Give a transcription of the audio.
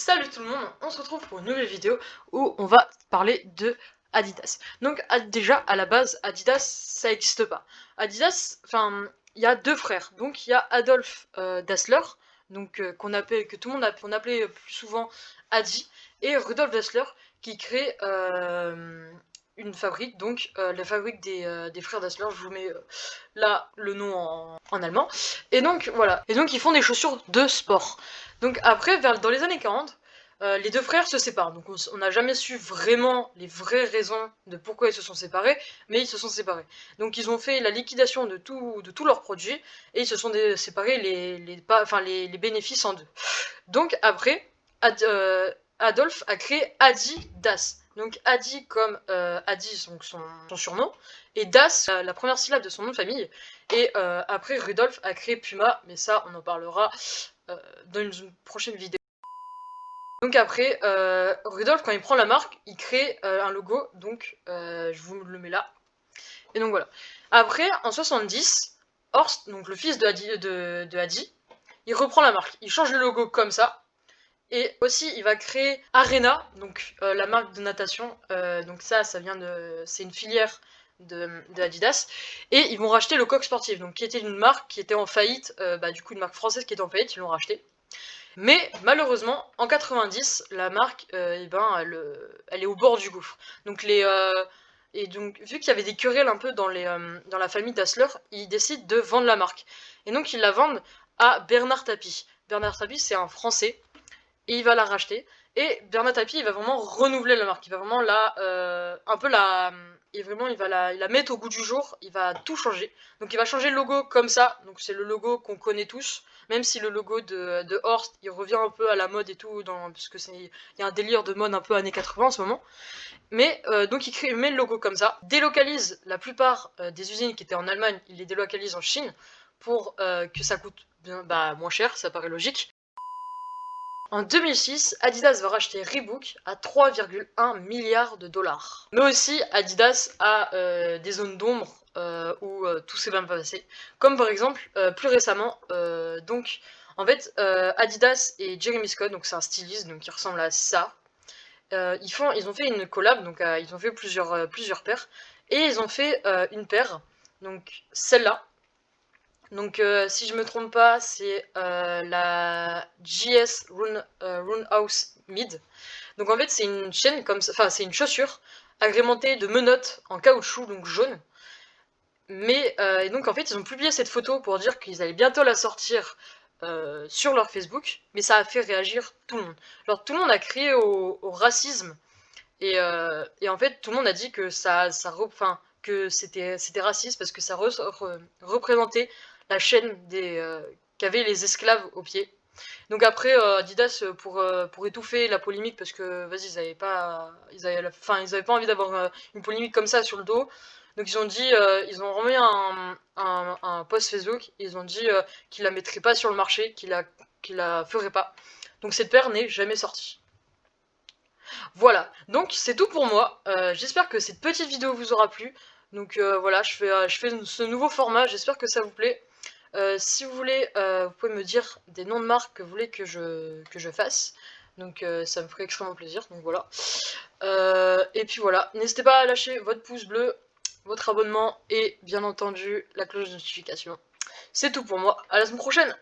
Salut tout le monde, on se retrouve pour une nouvelle vidéo où on va parler de Adidas. Donc déjà à la base Adidas ça n'existe pas. Adidas, enfin il y a deux frères. Donc il y a Adolf Dassler, donc que tout le monde on appelait plus souvent Adi, et Rudolf Dassler qui crée une fabrique, donc la fabrique des frères Dassler. Je vous mets là le nom en allemand. Et donc voilà. Et donc ils font des chaussures de sport. Donc après, dans les années 40, les deux frères se séparent. Donc on n'a jamais su vraiment les vraies raisons de pourquoi ils se sont séparés, mais ils se sont séparés. Donc ils ont fait la liquidation de tous leurs produits, et ils se sont séparés les bénéfices en deux. Donc après, Adolf a créé Adidas. Donc Adi comme Adi, donc son surnom, et Das, la première syllabe de son nom de famille. Et après, Rudolf a créé Puma, mais ça, on en parlera dans une prochaine vidéo. Donc après, Rudolf, quand il prend la marque, il crée un logo, donc je vous le mets là. Et donc voilà. Après, en 70, Horst, donc le fils de Adi, il reprend la marque. Il change le logo comme ça. Et aussi, il va créer Arena, donc la marque de natation. Donc ça vient de... C'est une filière de Adidas. Et ils vont racheter le Coq Sportif, donc qui était une marque qui était en faillite. Du coup, une marque française qui était en faillite, ils l'ont racheté. Mais malheureusement, en 90, la marque, elle est au bord du gouffre. Donc et donc, vu qu'il y avait des querelles un peu dans la famille Dassler, ils décident de vendre la marque. Et donc, ils la vendent à Bernard Tapie. Bernard Tapie, c'est un Français, et il va la racheter. Et Bernard Tapie, il va vraiment renouveler la marque. Il va vraiment il va la mettre au goût du jour. Il va tout changer. Donc il va changer le logo comme ça. Donc c'est le logo qu'on connaît tous. Même si le logo de Horst, il revient un peu à la mode et tout, parce que il y a un délire de mode un peu années 80 en ce moment. Mais donc il met le logo comme ça, délocalise la plupart des usines qui étaient en Allemagne, il les délocalise en Chine pour que ça coûte moins cher, ça paraît logique. En 2006, Adidas va racheter Reebok à 3,1 milliards de dollars. Mais aussi, Adidas a des zones d'ombre où tout s'est bien passé. Comme par exemple, plus récemment, en fait, Adidas et Jeremy Scott, donc c'est un styliste donc qui ressemble à ça, ils ont fait une collab, donc ils ont fait plusieurs paires, et ils ont fait une paire, donc celle-là. Donc si je me trompe pas, c'est la JS Roundhouse Mid. Donc en fait c'est une chaîne comme ça, enfin c'est une chaussure agrémentée de menottes en caoutchouc, donc jaune. Mais et donc en fait ils ont publié cette photo pour dire qu'ils allaient bientôt la sortir sur leur Facebook, mais ça a fait réagir tout le monde. Alors tout le monde a crié au racisme, et en fait tout le monde a dit que que c'était raciste parce que ça représentait la chaîne qu'avaient les esclaves aux pieds. Donc après Adidas pour étouffer la polémique, parce que vas-y ils avaient pas envie d'avoir une polémique comme ça sur le dos. Donc ils ont remis un post Facebook, ils ont dit qu'ils la mettraient pas sur le marché, qu'ils la feraient pas. Donc cette paire n'est jamais sortie. Voilà, donc c'est tout pour moi. J'espère que cette petite vidéo vous aura plu. Donc voilà, je fais ce nouveau format, j'espère que ça vous plaît. Si vous voulez, vous pouvez me dire des noms de marques que vous voulez que je fasse. Donc ça me ferait extrêmement plaisir, donc voilà. Et puis voilà, n'hésitez pas à lâcher votre pouce bleu, votre abonnement et bien entendu la cloche de notification. C'est tout pour moi, à la semaine prochaine!